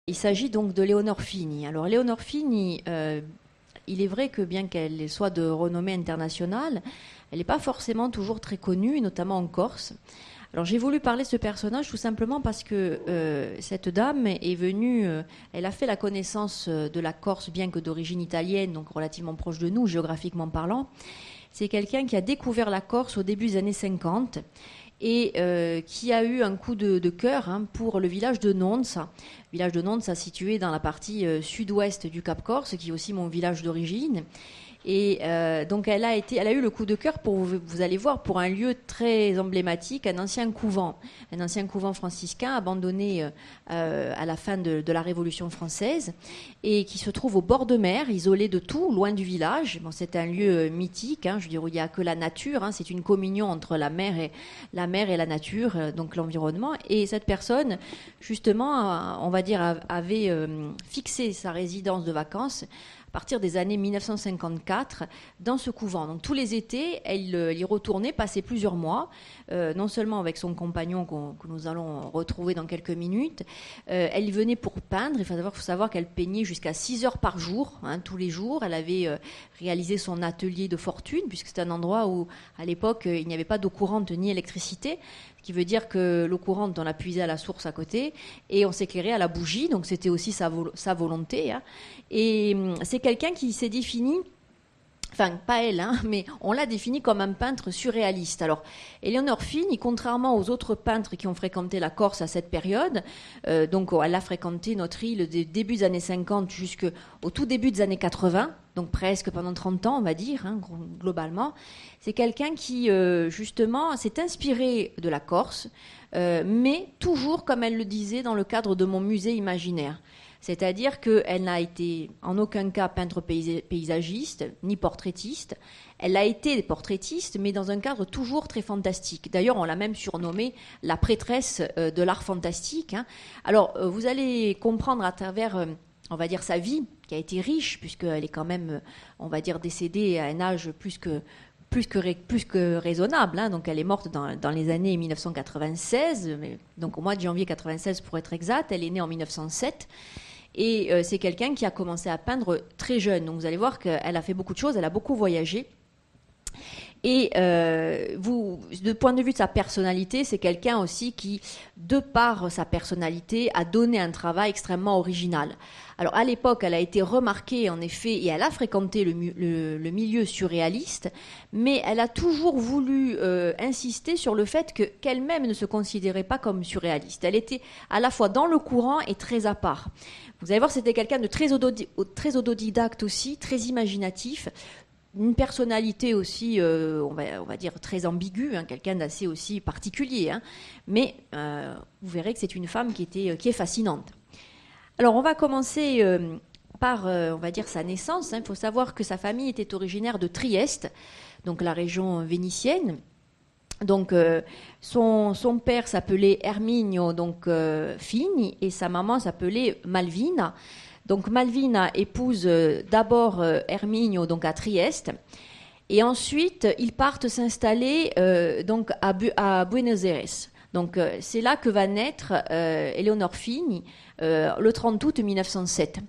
Il s'agit donc de Léonore Fini. Alors Léonore Fini, il est vrai que bien qu'elle soit de renommée internationale, elle n'est pas forcément toujours très connue, notamment en Corse. Alors j'ai voulu parler de ce personnage tout simplement parce que cette dame est venue, elle a fait la connaissance de la Corse, bien que d'origine italienne, donc relativement proche de nous, géographiquement parlant. C'est quelqu'un qui a découvert la Corse au début des années 50 et qui a eu un coup de cœur pour le village de Nonza. Le village de Nonza situé dans la partie sud-ouest du Cap Corse, qui est aussi mon village d'origine. Et donc elle a eu le coup de cœur pour, vous allez voir, pour un lieu très emblématique, un ancien couvent franciscain abandonné à la fin de la Révolution française et qui se trouve au bord de mer, isolé de tout, loin du village. Bon, c'est un lieu mythique, je veux dire, où il n'y a que la nature, c'est une communion entre la mer et la nature, donc l'environnement. Et cette personne, justement, on va dire, avait fixé sa résidence de vacances à partir des années 1954 dans ce couvent. Donc tous les étés, elle y retournait, passait plusieurs mois, non seulement avec son compagnon que nous allons retrouver dans quelques minutes. Elle y venait pour peindre. Il faut savoir qu'elle peignait jusqu'à 6 heures par jour, tous les jours. Elle avait réalisé son atelier de fortune, puisque c'est un endroit où, à l'époque, il n'y avait pas d'eau courante ni électricité, ce qui veut dire que l'eau courante, on la puisait à la source à côté, et on s'éclairait à la bougie, donc c'était aussi sa volonté. Et c'est quelqu'un qui s'est défini, enfin pas elle, mais on l'a défini comme un peintre surréaliste. Alors Léonore Fini, contrairement aux autres peintres qui ont fréquenté la Corse à cette période, donc elle a fréquenté notre île des débuts des années 50 jusqu'au tout début des années 80, donc presque pendant 30 ans on va dire, globalement. C'est quelqu'un qui justement s'est inspiré de la Corse, mais toujours, comme elle le disait, dans le cadre de mon musée imaginaire. C'est-à-dire qu'elle n'a été en aucun cas peintre paysagiste, ni portraitiste. Elle a été portraitiste, mais dans un cadre toujours très fantastique. D'ailleurs, on l'a même surnommée la prêtresse de l'art fantastique. Alors, vous allez comprendre à travers, on va dire, sa vie, qui a été riche, puisqu'elle est quand même, on va dire, décédée à un âge plus que raisonnable. Donc elle est morte dans les années 1996, donc au mois de janvier 1996 pour être exact. Elle est née en 1907. Et c'est quelqu'un qui a commencé à peindre très jeune. Donc vous allez voir qu'elle a fait beaucoup de choses, elle a beaucoup voyagé. Et de point de vue de sa personnalité, c'est quelqu'un aussi qui, de par sa personnalité, a donné un travail extrêmement original. Alors à l'époque, elle a été remarquée en effet, et elle a fréquenté le milieu surréaliste, mais elle a toujours voulu insister sur le fait qu'elle-même ne se considérait pas comme surréaliste. Elle était à la fois dans le courant et très à part. Vous allez voir, c'était quelqu'un de très autodidacte aussi, très imaginatif, une personnalité aussi, on va dire, très ambiguë, quelqu'un d'assez aussi particulier. Mais vous verrez que c'est une femme qui est fascinante. Alors, on va commencer par, on va dire, sa naissance. Il faut savoir que sa famille était originaire de Trieste, donc la région vénitienne. Donc, son père s'appelait Erminio, donc Fini, et sa maman s'appelait Malvina. Donc Malvina épouse d'abord Erminio, donc à Trieste, et ensuite ils partent s'installer donc à Buenos Aires. Donc c'est là que va naître Léonore Fini le 30 août 1907.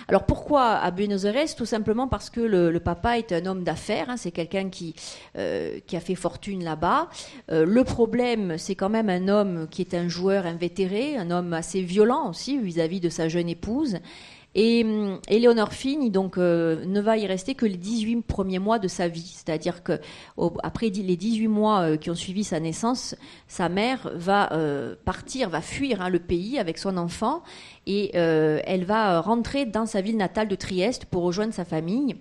Alors pourquoi à Buenos Aires? Tout simplement parce que le papa est un homme d'affaires, c'est quelqu'un qui a fait fortune là-bas. Le problème, c'est quand même un homme qui est un joueur invétéré, un homme assez violent aussi vis-à-vis de sa jeune épouse. Et Léonore Fini donc ne va y rester que les 18 premiers mois de sa vie, c'est-à-dire que après les 18 mois qui ont suivi sa naissance, sa mère va partir, va fuir le pays avec son enfant, et elle va rentrer dans sa ville natale de Trieste pour rejoindre sa famille,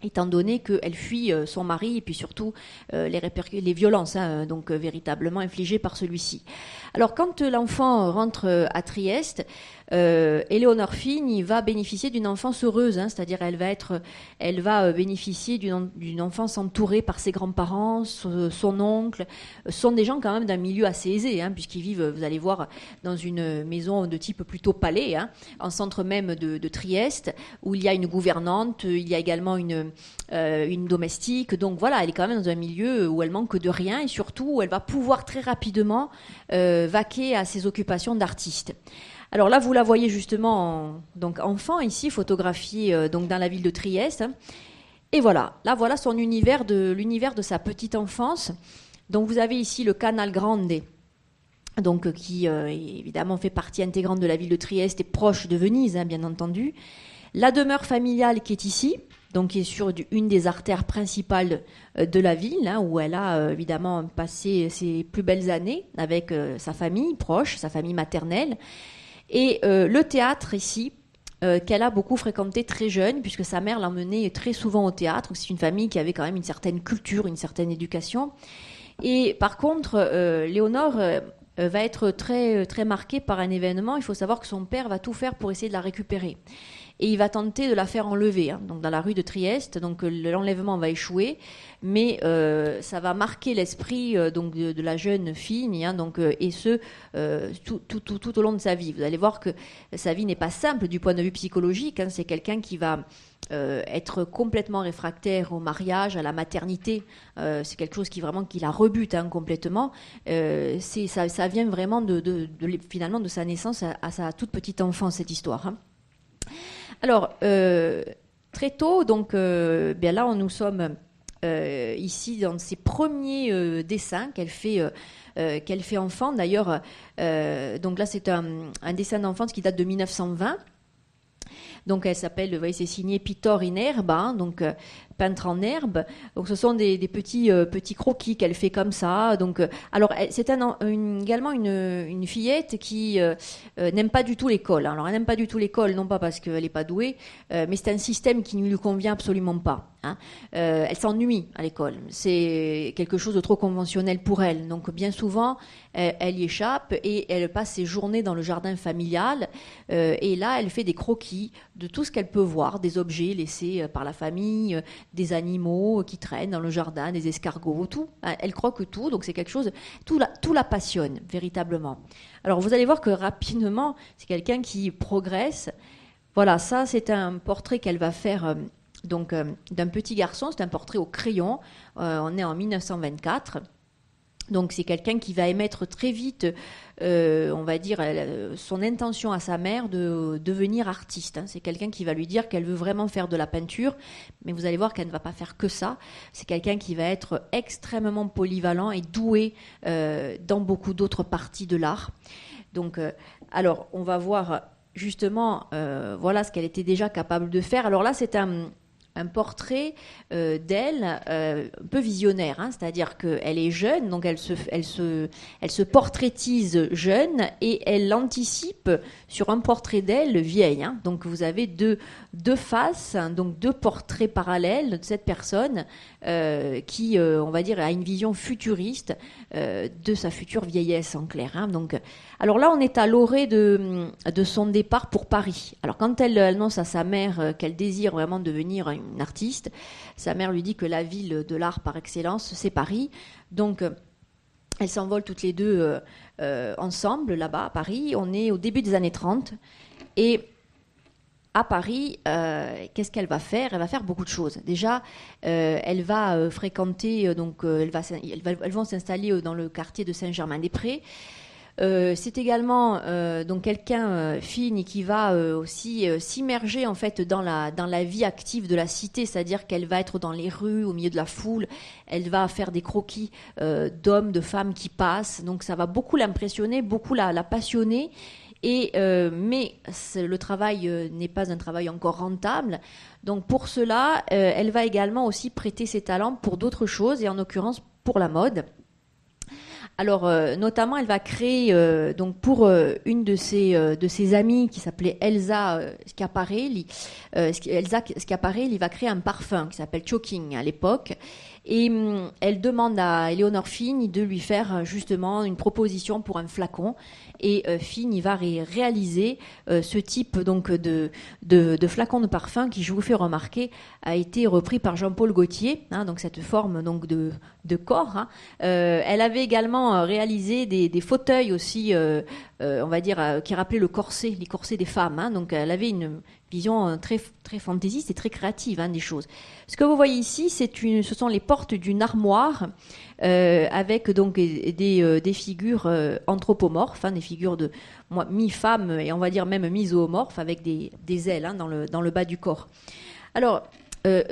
étant donné qu'elle fuit son mari et puis surtout les violences donc véritablement infligées par celui-ci. Alors quand l'enfant rentre à Trieste, Léonore Fini va bénéficier d'une enfance heureuse, c'est-à-dire elle va bénéficier d'une enfance entourée par ses grands-parents, son oncle. Ce sont des gens quand même d'un milieu assez aisé, puisqu'ils vivent, vous allez voir, dans une maison de type plutôt palais, en centre même de Trieste, où il y a une gouvernante, il y a également une domestique. Donc voilà, elle est quand même dans un milieu où elle manque de rien, et surtout où elle va pouvoir très rapidement vaquer à ses occupations d'artiste. Alors là, vous la voyez justement, donc enfant ici, photographiée donc dans la ville de Trieste. Et voilà, là voilà son univers l'univers de sa petite enfance. Donc vous avez ici le Canal Grande, donc qui évidemment fait partie intégrante de la ville de Trieste et proche de Venise, hein, bien entendu. La demeure familiale qui est ici, donc qui est sur une des artères principales de la ville, hein, où elle a évidemment passé ses plus belles années avec sa famille proche, sa famille maternelle. Et le théâtre ici, qu'elle a beaucoup fréquenté très jeune, puisque sa mère l'emmenait très souvent au théâtre. C'est une famille qui avait quand même une certaine culture, une certaine éducation. Et par contre, Léonore va être très, très marquée par un événement. Il faut savoir que son père va tout faire pour essayer de la récupérer. Et il va tenter de la faire enlever, hein, donc dans la rue de Trieste. Donc l'enlèvement va échouer, mais ça va marquer l'esprit donc de la jeune fille, hein, donc, et ce tout au long de sa vie. Vous allez voir que sa vie n'est pas simple du point de vue psychologique. Hein. C'est quelqu'un qui va être complètement réfractaire au mariage, à la maternité. C'est quelque chose qui la rebute, hein, complètement. Ça vient vraiment finalement de sa naissance à sa toute petite enfance, cette histoire. Hein. Alors, très tôt, donc, bien là, nous sommes ici dans ses premiers dessins qu'elle fait enfant. D'ailleurs, donc là, c'est un dessin d'enfance qui date de 1920. Donc, elle s'appelle, vous voyez, c'est signé Pittor in Erba, hein, donc peintre en herbe. Donc, ce sont des petits croquis qu'elle fait comme ça. Donc, alors, c'est également une fillette qui n'aime pas du tout l'école. Alors, elle n'aime pas du tout l'école, non pas parce qu'elle n'est pas douée, mais c'est un système qui ne lui convient absolument pas. Hein. Elle s'ennuie à l'école. C'est quelque chose de trop conventionnel pour elle. Donc, bien souvent, elle y échappe et elle passe ses journées dans le jardin familial. Et là, elle fait des croquis de tout ce qu'elle peut voir, des objets laissés par la famille, des animaux qui traînent dans le jardin, des escargots, tout. Elle croque tout, donc c'est quelque chose, tout la passionne véritablement. Alors vous allez voir que rapidement, c'est quelqu'un qui progresse. Voilà, ça c'est un portrait qu'elle va faire donc d'un petit garçon, c'est un portrait au crayon. On est en 1924. Donc c'est quelqu'un qui va émettre très vite, on va dire, son intention à sa mère de devenir artiste. Hein. C'est quelqu'un qui va lui dire qu'elle veut vraiment faire de la peinture, mais vous allez voir qu'elle ne va pas faire que ça. C'est quelqu'un qui va être extrêmement polyvalent et doué dans beaucoup d'autres parties de l'art. Donc, alors, on va voir justement, voilà ce qu'elle était déjà capable de faire. Alors là, c'est un portrait d'elle un peu visionnaire, hein, c'est-à-dire qu'elle est jeune, donc elle se portraitise jeune et elle anticipe sur un portrait d'elle vieille. Hein. Donc vous avez deux faces, hein, donc deux portraits parallèles de cette personne qui, on va dire, a une vision futuriste de sa future vieillesse en clair. Hein. Donc, alors là, on est à l'orée de son départ pour Paris. Alors quand elle annonce à sa mère qu'elle désire vraiment devenir une artiste, sa mère lui dit que la ville de l'art par excellence, c'est Paris. Donc, elles s'envolent toutes les deux ensemble, là-bas, à Paris. On est au début des années 30. Et à Paris, qu'est-ce qu'elle va faire ? Elle va faire beaucoup de choses. Déjà, elle va fréquenter, donc elles vont s'installer dans le quartier de Saint-Germain-des-Prés. C'est également donc quelqu'un fine qui va aussi s'immerger en fait dans la vie active de la cité, c'est-à-dire qu'elle va être dans les rues, au milieu de la foule, elle va faire des croquis d'hommes, de femmes qui passent, donc ça va beaucoup l'impressionner, beaucoup la passionner. Mais le travail n'est pas un travail encore rentable. Donc pour cela, elle va également aussi prêter ses talents pour d'autres choses, et en l'occurrence pour la mode. Alors, notamment, elle va créer, donc pour une de ses amies qui s'appelait Elsa Schiaparelli, va créer un parfum qui s'appelle Choking à l'époque. Et elle demande à Éléonore Fini de lui faire justement une proposition pour un flacon. Et Fini va réaliser ce type donc de flacon de parfum qui, je vous fais remarquer, a été repris par Jean-Paul Gaultier, hein, donc cette forme donc de corps. Hein. Elle avait également réalisé des fauteuils aussi, on va dire, qui rappelaient les corsets des femmes. Hein. Donc elle avait une vision très, très fantaisiste et très créative des choses. Ce que vous voyez ici, ce sont les portes d'une armoire avec donc des figures anthropomorphes, des figures de mi-femme et on va dire même mi-zoomorphes avec des ailes dans le bas du corps. Alors,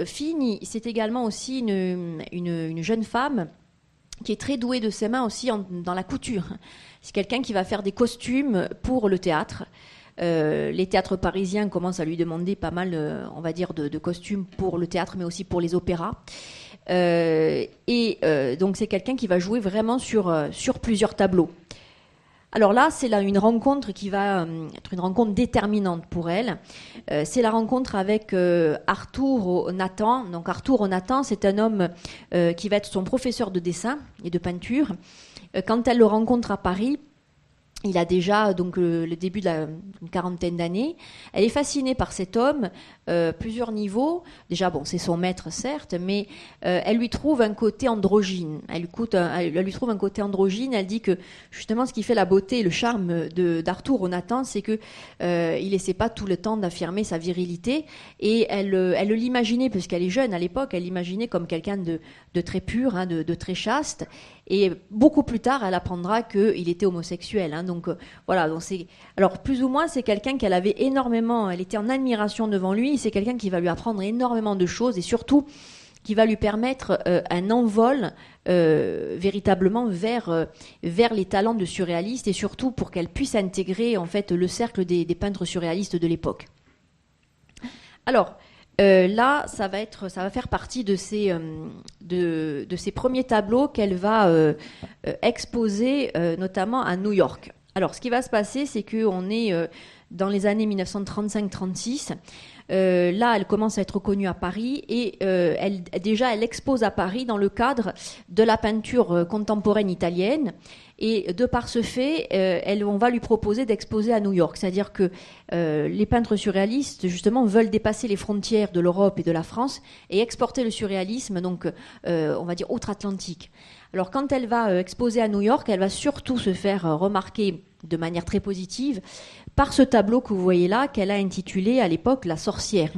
Fini, c'est également aussi une jeune femme qui est très douée de ses mains aussi dans la couture. C'est quelqu'un qui va faire des costumes pour le théâtre. Les théâtres parisiens commencent à lui demander pas mal, on va dire, de costumes pour le théâtre, mais aussi pour les opéras. Donc c'est quelqu'un qui va jouer vraiment sur plusieurs tableaux. Alors là, c'est une rencontre qui va être une rencontre déterminante pour elle. C'est la rencontre avec Arthur Onatan. Donc Arthur Onatan, c'est un homme qui va être son professeur de dessin et de peinture. Quand elle le rencontre à Paris, il a déjà donc le début d'une quarantaine d'années. Elle est fascinée par cet homme, plusieurs niveaux. Déjà, bon, c'est son maître, certes, mais elle lui trouve un côté androgyne. Elle lui trouve un côté androgyne. Elle dit que justement, ce qui fait la beauté et le charme d'Arthur Onatan, c'est que il essaie pas tout le temps d'affirmer sa virilité. Et elle l'imaginait, puisqu'elle est jeune à l'époque, elle l'imaginait comme quelqu'un de très pur, de très chaste. Et beaucoup plus tard, elle apprendra qu'il était homosexuel. Donc voilà. Alors plus ou moins, c'est quelqu'un qu'elle avait énormément. Elle était en admiration devant lui. C'est quelqu'un qui va lui apprendre énormément de choses et surtout qui va lui permettre un envol véritablement vers les talents de surréaliste et surtout pour qu'elle puisse intégrer en fait le cercle des peintres surréalistes de l'époque. Alors. Là, ça va faire partie de ces premiers tableaux qu'elle va exposer, notamment à New York. Alors, ce qui va se passer, c'est qu'on est dans les années 1935-36. Là, elle commence à être reconnue à Paris et elle expose à Paris dans le cadre de la peinture contemporaine italienne. Et de par ce fait, on va lui proposer d'exposer à New York. C'est-à-dire que les peintres surréalistes, justement, veulent dépasser les frontières de l'Europe et de la France et exporter le surréalisme, donc, on va dire, outre-Atlantique. Alors, quand elle va exposer à New York, elle va surtout se faire remarquer de manière très positive par ce tableau que vous voyez là, qu'elle a intitulé à l'époque « La sorcière ».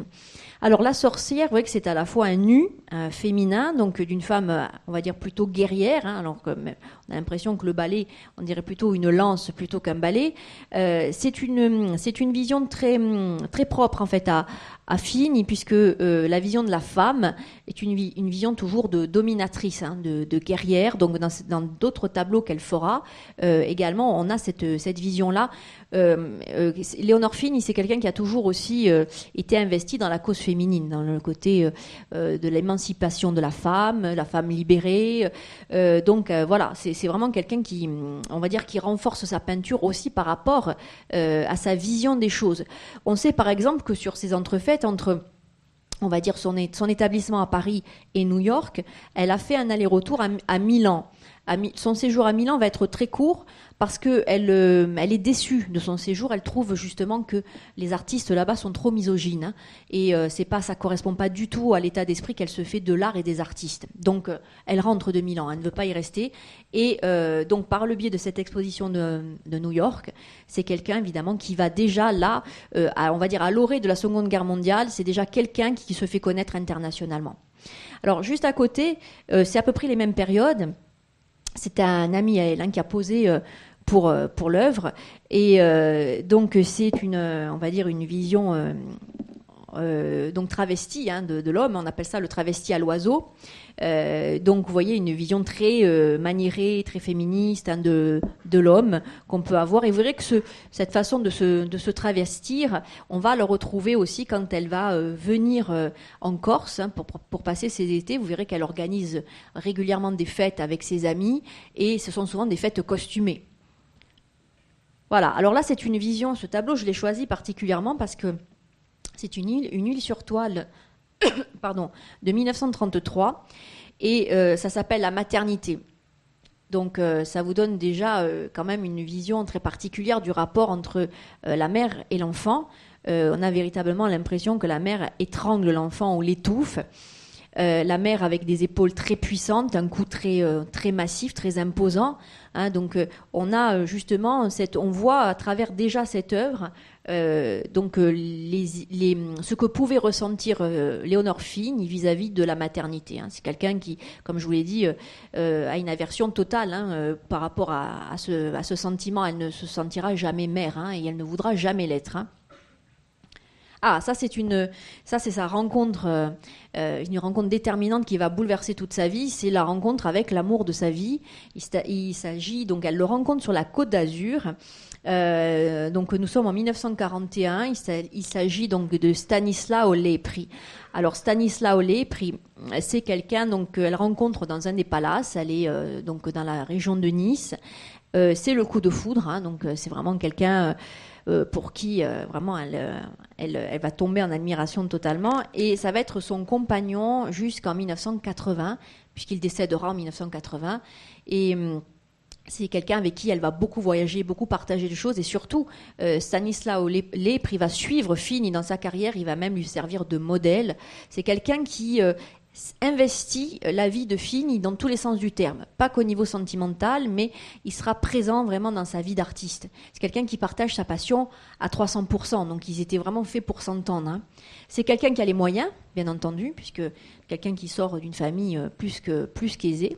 Alors la sorcière, vous voyez que c'est à la fois un nu, un féminin, donc d'une femme, on va dire plutôt guerrière, alors qu'on a l'impression que le balai, on dirait plutôt une lance plutôt qu'un balai. C'est une vision très, très propre en fait à Fini, puisque la vision de la femme est une vision toujours de dominatrice, de guerrière. Donc dans d'autres tableaux qu'elle fera, également, on a cette vision-là. Léonore Fini, c'est quelqu'un qui a toujours aussi été investi dans la cause féminine, dans le côté de l'émancipation de la femme libérée. Voilà, c'est vraiment quelqu'un qui, on va dire, qui renforce sa peinture aussi par rapport à sa vision des choses. On sait par exemple que sur ces entrefaites entre, on va dire, son établissement à Paris et New York, elle a fait un aller-retour à Milan. Son séjour à Milan va être très court parce qu'elle est déçue de son séjour. Elle trouve justement que les artistes là-bas sont trop misogynes et ça correspond pas du tout à l'état d'esprit qu'elle se fait de l'art et des artistes. Donc elle rentre de Milan, elle ne veut pas y rester et donc par le biais de cette exposition de New York, c'est quelqu'un évidemment qui va déjà là, on va dire à l'orée de la Seconde Guerre mondiale, c'est déjà quelqu'un qui se fait connaître internationalement. Alors juste à côté, c'est à peu près les mêmes périodes. C'est un ami à elle qui a posé pour l'œuvre et donc c'est on va dire une vision donc travestie de l'homme. On appelle ça le travesti à l'oiseau. Donc vous voyez une vision très maniérée, très féministe de l'homme qu'on peut avoir. Et vous verrez que cette façon de se travestir, on va le retrouver aussi quand elle va venir en Corse pour passer ses étés. Vous verrez qu'elle organise régulièrement des fêtes avec ses amis et ce sont souvent des fêtes costumées. Voilà, alors là c'est une vision, ce tableau je l'ai choisi particulièrement parce que c'est une huile sur toile pardon, de 1933 et ça s'appelle La maternité. Donc ça vous donne déjà quand même une vision très particulière du rapport entre la mère et l'enfant. On a véritablement l'impression que la mère étrangle l'enfant ou l'étouffe. la mère avec des épaules très puissantes, un cou très massif, très imposant. Hein, donc on a justement on voit à travers déjà cette œuvre ce que pouvait ressentir Léonore Fini vis-à-vis de la maternité. Hein. C'est quelqu'un qui, comme je vous l'ai dit, a une aversion totale par rapport à ce sentiment. Elle ne se sentira jamais mère et elle ne voudra jamais l'être. Ah, ça c'est sa rencontre, une rencontre déterminante qui va bouleverser toute sa vie. C'est la rencontre avec l'amour de sa vie. Il s'agit donc, elle le rencontre sur la Côte d'Azur. Donc nous sommes en 1941. Il s'agit donc de Stanislao Lepri. Alors Stanislao Lepri, c'est quelqu'un donc qu'elle rencontre dans un des palaces. Elle est donc dans la région de Nice. C'est le coup de foudre. Donc c'est vraiment quelqu'un pour qui vraiment elle va tomber en admiration totalement, et ça va être son compagnon jusqu'en 1980, puisqu'il décédera en 1980, et c'est quelqu'un avec qui elle va beaucoup voyager, beaucoup partager des choses, et surtout Stanislao Lepri va suivre Fini dans sa carrière, il va même lui servir de modèle. C'est quelqu'un qui investit la vie de Fini dans tous les sens du terme, pas qu'au niveau sentimental, mais il sera présent vraiment dans sa vie d'artiste. C'est quelqu'un qui partage sa passion à 300%, donc ils étaient vraiment faits pour s'entendre. C'est quelqu'un qui a les moyens, bien entendu, puisque quelqu'un qui sort d'une famille plus qu'aisée.